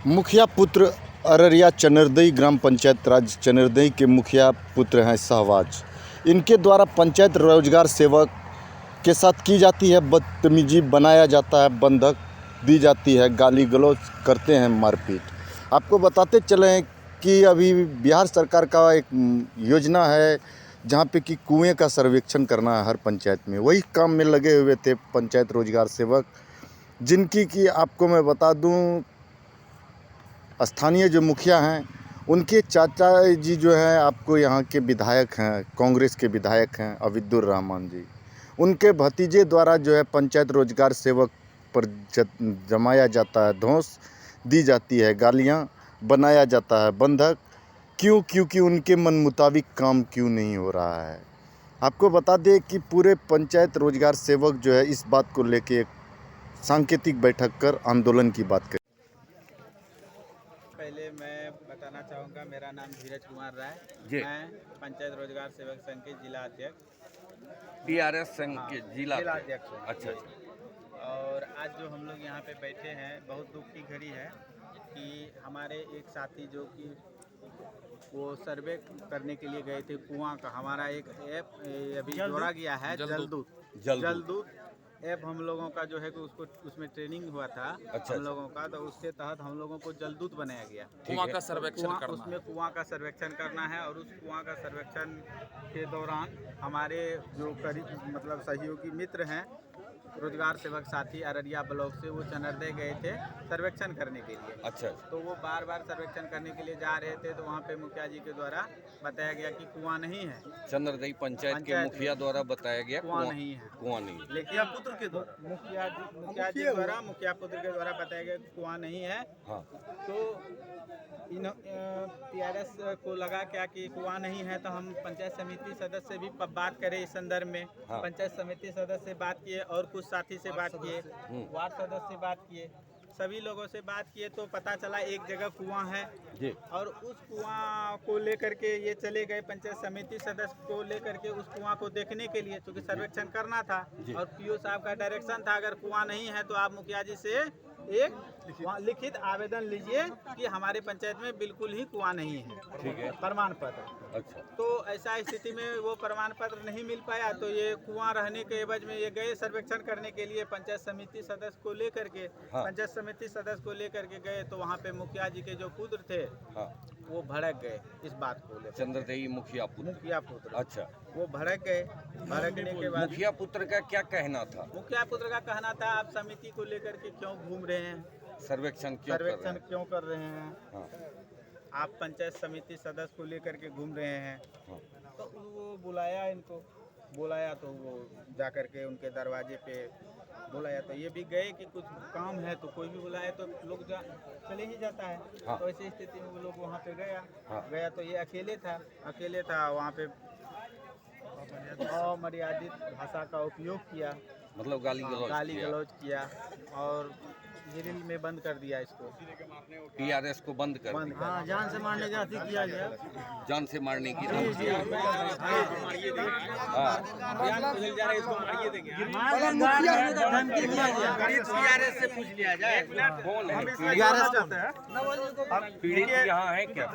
मुखिया पुत्र अररिया चनरदई ग्राम पंचायत राज चनरदई के मुखिया पुत्र हैं शहबाज। इनके द्वारा पंचायत रोजगार सेवक के साथ की जाती है बदतमीजी, बनाया जाता है बंधक दी जाती है, गाली गलौज करते हैं, मारपीट। आपको बताते चलें कि अभी बिहार सरकार का एक योजना है जहाँ पे कि कुएं का सर्वेक्षण करना है हर पंचायत में। वही काम में लगे हुए थे पंचायत रोजगार सेवक, जिनकी कि आपको मैं बता दूं, स्थानीय जो मुखिया हैं उनके चाचा जी जो हैं आपको यहाँ के विधायक हैं, कांग्रेस के विधायक हैं अविदुर रहमान जी। उनके भतीजे द्वारा जो है पंचायत रोजगार सेवक पर जमाया जाता है धौंस, दी जाती है गालियाँ, बनाया जाता है बंधक। क्यों? क्योंकि उनके मन मुताबिक काम क्यों नहीं हो रहा है। आपको बता दें कि पूरे पंचायत रोजगार सेवक जो है इस बात को लेके एक सांकेतिक बैठक कर आंदोलन की बात करें। पहले मैं बताना चाहूँगा, मेरा नाम धीरज कुमार राय, मैं पंचायत रोजगार सेवक संघ के जिला अध्यक्ष, टीआरएस संघ के जिला अध्यक्ष हूँ। अच्छा। और आज जो हम लोग यहाँ पे बैठे हैं, बहुत दुख की घड़ी है कि हमारे एक साथी जो कि वो सर्वे करने के लिए गए थे कुआं का, हमारा एक ऐप अभी जोड़ा गया है जलदूत ऐप हम लोगों का जो है कि उसको उसमें ट्रेनिंग हुआ था। अच्छा, हम लोगों का, तो उसके तहत हम लोगों को जलदूत बनाया गया। कुआं का सर्वेक्षण करना उसमें कुआं का सर्वेक्षण करना है और उस कुआं का सर्वेक्षण के दौरान हमारे जो करीब मतलब सहयोगी मित्र हैं, रोजगार सेवक साथी अररिया ब्लॉक से, वो चनरदे गए थे सर्वेक्षण करने के लिए। अच्छा। तो वो बार बार सर्वेक्षण करने के लिए जा रहे थे, तो वहाँ पे मुखिया जी के द्वारा बताया गया कि कुआं नहीं है। चनरदई पंचायत के मुखिया द्वारा बताया गया कुआं नहीं है। कुआं नहीं, लेकिन पुत्र के द्वारा मुखिया पुत्र के द्वारा बताया गया कुआं नहीं है। हाँ। तो टीआरएस को लगा क्या कि कुआं नहीं है, तो हम पंचायत समिति सदस्य से भी बात करें इस संदर्भ में। हाँ। पंचायत समिति सदस्य से बात किए और कुछ साथी से बात किए, वार्ड सदस्य से बात किए, सभी लोगों से बात किए, तो पता चला एक जगह कुआं है जी। और उस कुआं को लेकर के ये चले गए पंचायत समिति सदस्य को लेकर के उस कुआं को देखने के लिए, क्योंकि सर्वेक्षण करना था और पीओ साहब का डायरेक्शन था, अगर कुआं नहीं है तो आप मुखिया जी से एक लिखित आवेदन लीजिए कि हमारे पंचायत में बिल्कुल ही कुआं नहीं है। ठीक है, प्रमाण पत्र। अच्छा। तो ऐसा स्थिति में वो प्रमाण पत्र नहीं मिल पाया, तो ये कुआं रहने के एवज में ये गए सर्वेक्षण करने के लिए पंचायत समिति सदस्य को लेकर के। हाँ। पंचायत समिति सदस्य को लेकर के गए, तो वहाँ पे मुखिया जी के जो पुत्र थे, हाँ, वो भड़क गए इस बात को लेकर। चंद्रदई मुखिया पुत्र। अच्छा। वो भड़क गए। भड़कने के बाद मुखिया पुत्र का क्या कहना था? मुखिया पुत्र का कहना था, आप समिति को लेकर के क्यों घूम रहे हैं, सर्वेक्षण क्यों कर रहे हैं? हाँ। आप पंचायत समिति सदस्य को लेकर के घूम रहे हैं। हाँ। तो वो बुलाया तो वो जा कर के उनके दरवाजे पे बुलाया, तो ये भी गए कि कुछ काम है, तो कोई भी बुलाए तो लोग चले ही जाता है। हाँ। तो ऐसी स्थिति में वो लोग वहाँ पे गया तो ये अकेले था वहाँ पे अमर्यादित भाषा का उपयोग किया, मतलब गाली गलौज किया और जेल में बंद कर दिया इसको। टीआरएस को बंद कर दिया। हाँ, जान से मारने का अति किया गया। जान से मारने की टीआरएस से पूछ लिया जाए कौन है पीड़ित यहाँ है क्या?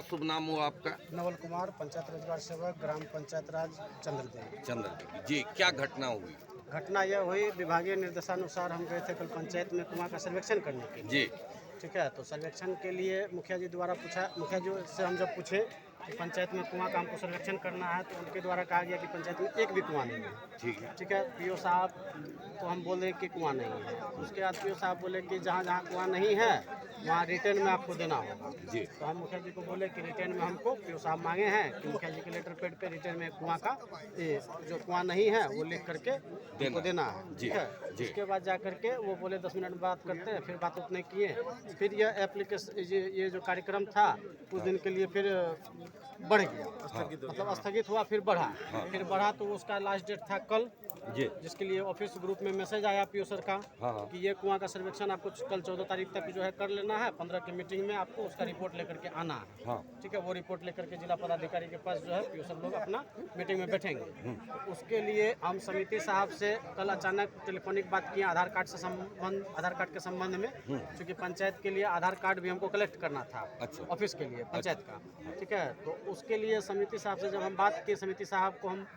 शुभ नाम हो आपका? नवल कुमार, पंचायत रोजगार सेवक, ग्राम पंचायत राज चंद्रदेव जी। क्या घटना हुई? घटना यह हुई, विभागीय निर्देशानुसार हम गए थे कल पंचायत में कुआं का सर्वेक्षण करने के लिए जी। ठीक है, तो सर्वेक्षण के लिए मुखिया जी द्वारा मुखिया जी से हम जब पूछे कि पंचायत में कुआं का हमको सर्वेक्षण करना है, तो उनके द्वारा कहा गया कि पंचायत में एक भी कुआं नहीं है। ठीक है, पीओ साहब तो हम बोले कि कुआं नहीं है। उसके बाद पीओ साहब बोले कि जहाँ जहाँ कुआं नहीं है वहाँ रिटर्न में आपको देना होगा जी। तो हम मुखिया जी को बोले कि रिटर्न में हमको पीओ साहब मांगे हैं कि मुखिया जी के लेटर पैड पे रिटर्न में कुआं का जो कुआं नहीं है वो लिख करके देना है। ठीक है, उसके बाद जा करके वो बोले 10 मिनट बात करते हैं, फिर बात उतने किए। फिर यह एप्लीकेशन ये जो कार्यक्रम था कुछ दिन के लिए फिर बढ़ गया, मतलब स्थगित हुआ फिर बढ़ा, फिर बढ़ा तो उसका लास्ट डेट था कल, जी जिसके लिए ऑफिस ग्रुप में मैसेज आया पीओ सर का हाँ। कि ये कुआं का सर्वेक्षण आपको कल 14 तारीख तक जो है कर लेना है, 15 की मीटिंग में आपको उसका रिपोर्ट लेकर के आना है। हाँ। ठीक है, वो रिपोर्ट लेकर के जिला पदाधिकारी के पास जो है पीओ सर लोग अपना मीटिंग में बैठेंगे। उसके लिए हम समिति साहब से कल अचानक टेलीफोनिक बात किए आधार कार्ड के संबंध में, क्योंकि पंचायत के लिए आधार कार्ड भी हमको कलेक्ट करना था अच्छा। ऑफिस के लिए पंचायत का। ठीक है, तो उसके लिए समिति साहब से जब हम बात की, समिति साहब को हम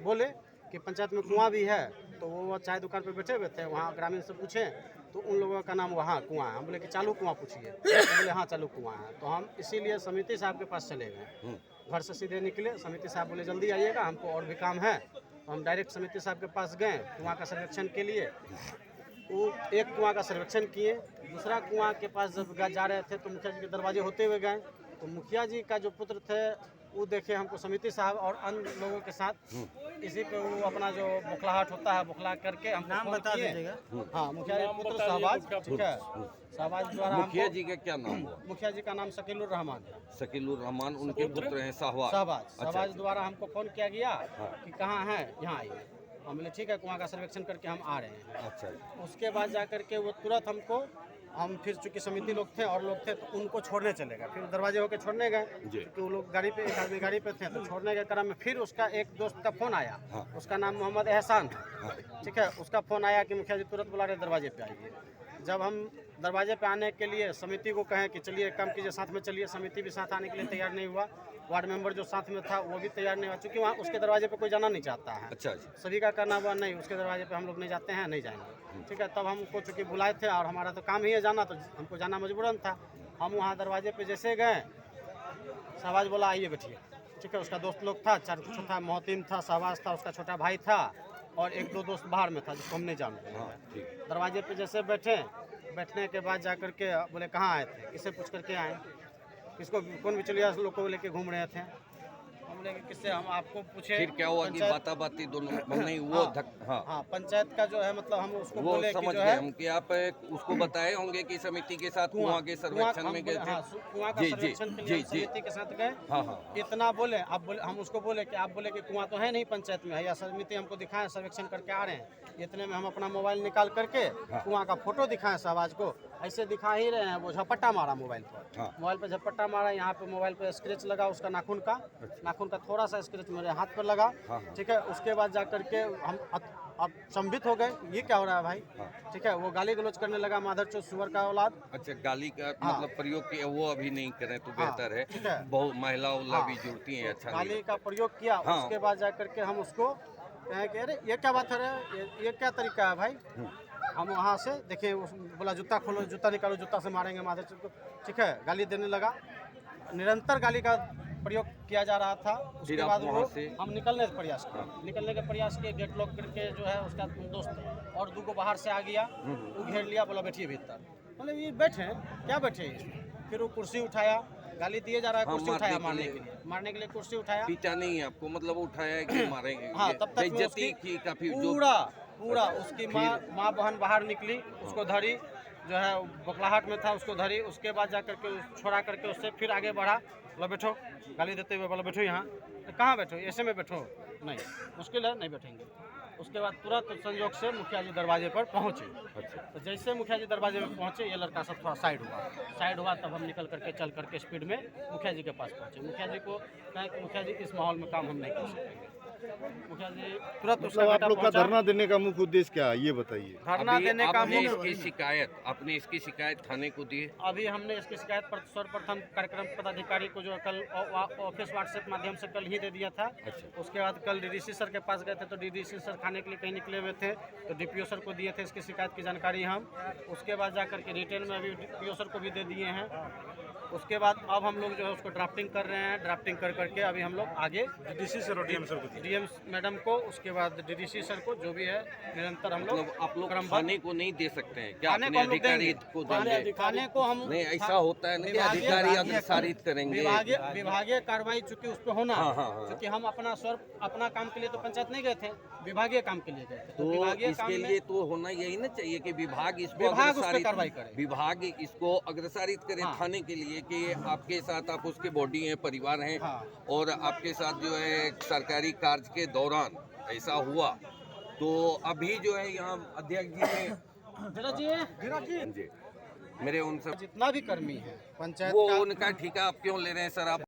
बोले कि पंचायत में कुआं भी है, तो वो चाय दुकान पे बैठे हुए थे, वहाँ ग्रामीण से पूछे तो उन लोगों का नाम वहाँ कुआं है। हम बोले कि चालू कुआं पूछिए, तो बोले हाँ चालू कुआं है। तो हम इसीलिए समिति साहब के पास चले गए, घर से सीधे निकले। समिति साहब बोले जल्दी आइएगा, हमको और भी काम है। तो हम डायरेक्ट समिति साहब के पास गए कुआं का सर्वेक्षण के लिए। वो एक कुआं का सर्वेक्षण किए, दूसरा कुआं के पास जब जा रहे थे तो मुखिया जी के दरवाजे होते हुए गए, तो मुखिया जी का जो पुत्र थे वो देखे हमको समिति साहब और अन्य लोगों के साथ इसी पे वो अपना जो बौखलाहट होता है बौखला करके हम नाम बता दीजिएगा। हाँ, मुखिया जी पुत्र शहबाज, ठीक है, शहबाज द्वारा मुखिया जी का क्या नाम हुआ? मुखिया जी का नाम शकीलुर रहमान है। शकीलुर रहमान, उनके पुत्र हैं शहबाज। शहबाज द्वारा हमको फोन किया गया कि कहाँ है, यहाँ आइए। हम बोले ठीक है, कुआं का सर्वेक्षण करके हम आ रहे हैं। अच्छा। उसके बाद जा करके वो तुरंत हमको, हम फिर चूंकि समिति लोग थे और लोग थे तो उनको छोड़ने चले गए, फिर दरवाजे होके छोड़ने गए, क्योंकि वो लोग गाड़ी पे, एक आदमी गाड़ी पे थे, तो छोड़ने के क्रम में फिर उसका एक दोस्त का फोन आया। उसका नाम मोहम्मद एहसान है। ठीक है, उसका फोन आया कि मुखिया जी तुरंत बुला रहे, दरवाजे पे आइए। जब हम दरवाजे पे आने के लिए समिति को कहें कि चलिए काम कीजिए, साथ में चलिए, समिति भी साथ आने के लिए तैयार नहीं हुआ। वार्ड मेंबर जो साथ में था वो भी तैयार नहीं हुआ, क्योंकि वहाँ उसके दरवाजे पे कोई जाना नहीं चाहता है। अच्छा। सभी का करना हुआ नहीं, उसके दरवाजे पे हम लोग नहीं जाते हैं, नहीं जाएंगे। ठीक है, तब हमको चूँकि बुलाए थे और हमारा तो काम ही है जाना, तो हमको जाना मजबूरन था। हम वहाँ दरवाजे पे जैसे गए, शहबाज बोला आइए बैठिए। ठीक है, उसका दोस्त लोग था, छोटा मोहतिम था, शहबाज था, उसका छोटा भाई था और एक दो दोस्त बाहर में था जिसको हम नहीं जानते हैं। दरवाजे पे जैसे बैठने के बाद जा करके बोले कहाँ आए थे, किससे पूछ करके आए, किसको, कौन बिचौलिया लोग को लेके घूम रहे थे। हम बोले कि किससे, हम आपको पूछे। फिर क्या हुआ कि बाती दोनों नहीं वो हाँ, पंचायत का जो है, मतलब हम उसको वो बोले समझ कि जो गए है हम कि आप उसको बताए होंगे कि समिति के साथ कुआं के सर्वेक्षण में गए थे। कुआं का सर्वेक्षण के लिए समिति के साथ गए। हाँ। इतना बोले, अब बोले, हम उसको बोले कि आप बोले कि कुआं तो है नहीं पंचायत में है, या समिति हमको दिखाएं सर्वेक्षण करके आ रहे हैं। इतने में हम अपना मोबाइल निकाल करके कुआं का फोटो दिखाएं शहबाज को, ऐसे दिखा ही रहे हैं। वो झपट्टा मारा मोबाइल पर, मोबाइल पे झपट्टा मारा, यहाँ पे मोबाइल पे स्क्रैच लगा उसका नाखून का थोड़ा सा स्क्रैच मेरे हाथ पर लगा। ठीक है, उसके बाद जा करके हम अब संभित हो गए, ये क्या हो रहा है भाई। ठीक है, वो गाली गलौज करने लगा, माधर चौथ सुअर का औलाद। अच्छा, गाली का मतलब प्रयोग किया, वो अभी नहीं करें तो बेहतर है। बहुत महिला भी जुड़ती हैं। अच्छा, गाली का प्रयोग किया। उसके बाद जा करके हम उसको कहें कि अरे ये क्या बात है, ये क्या तरीका है भाई। हम वहाँ से देखे, बोला जूता खोलो, जूता निकालो, जूता से मारेंगे माधर चौथ को। ठीक है, गाली देने लगा, निरंतर गाली का प्रयोग किया जा रहा था। उसके बाद वो हम निकलने का प्रयास किए, गेट लॉक करके जो है उसका दोस्त और दो बाहर से आ गया, वो घेर लिया, बोला बैठिए भीतर। मतलब ये बैठे क्या बैठे इसमें। फिर वो कुर्सी उठाया, गाली दिए जा रहा है, कुर्सी उठाया मारने के लिए कुर्सी उठाया। पीटा नहीं है आपको, मतलब उठाया कि मारेंगे। हाँ, तब तक बेइज्जती की काफी पूरा उसकी माँ बहन बाहर निकली, उसको धरी, जो है बौखलाहट में था उसको धरी। उसके बाद जा करके छोड़ा करके उससे फिर आगे बढ़ा, बोला बैठो, गाली देते हुए बोला बैठो यहाँ। कहाँ बैठो, ऐसे में बैठो, नहीं मुश्किल है, नहीं बैठेंगे। उसके बाद तुरंत संयोग से मुखिया जी दरवाजे पर पहुँचे। तो जैसे मुखिया जी दरवाजे में पहुँचे, ये लड़का सब थोड़ा साइड हुआ, तब हम निकल करके चल करके स्पीड में मुखिया जी के पास पहुँचे। मुखिया जी को कहें कि मुखिया जी इस माहौल में काम हम नहीं कर सकते। मुखिया जी तुरंत मतलब आप लोग का धरना देने का मुख्य उद्देश्य क्या है, ये बताइए। धरना देने का आपने इसकी शिकायत थाने को दी? अभी हमने इसकी शिकायत सर्वप्रथम कार्यक्रम पदाधिकारी को जो कल ऑफिस व्हाट्सएप माध्यम से कल ही दे दिया था। उसके बाद कल डीडीसी सर के पास गए थे, तो डीडीसी सर खाने के लिए कहीं निकले हुए थे, तो डीपीओ सर को दिए थे इसकी शिकायत की जानकारी हम। उसके बाद जाकर के रिटेन में अभी डीपीओ सर को भी दे दिए हैं। उसके बाद अब हम लोग जो है उसको ड्राफ्टिंग कर रहे हैं, ड्राफ्टिंग कर करके अभी हम लोग आगे डीसी सर और डीएम डीएम मैडम को, उसके बाद डीडीसी सर को, जो भी है निरंतर हम लोग मतलब आप लोग क्रमबद्ध- खाने को नहीं दे सकते हैं क्या? खाने अपने को हम लोग अधिकारी देंगे। को देंगे? खाने को हम नहीं, ऐसा होता है ना कि अधिकारी अग्रसारित करेंगे। विभागीय कार्रवाई चूंकि उस पर होना हाँ, हाँ, हाँ। क्योंकि हम अपना काम के लिए तो पंचायत नहीं गए थे, विभागीय काम के लिए गए थे। तो विभागीय काम इसके में लिए तो होना यही ना चाहिए कि विभाग इसको विभाग उस पे अग्रसारित कार्रवाई करे। विभाग इसको अग्रसारित करे हाँ। थाने के लिए कि आपके साथ आप उसके बॉडी हैं, परिवार हैं, हाँ। और आपके साथ जो है सरकारी कार्य के दौरान ऐसा हुआ तो अभी जो है यहाँ अध्यक्ष जी ने जी मेरे उन सब जितना भी कर्मी है पंचायत वो का उनका ठेका आप क्यों ले रहे हैं सर? आप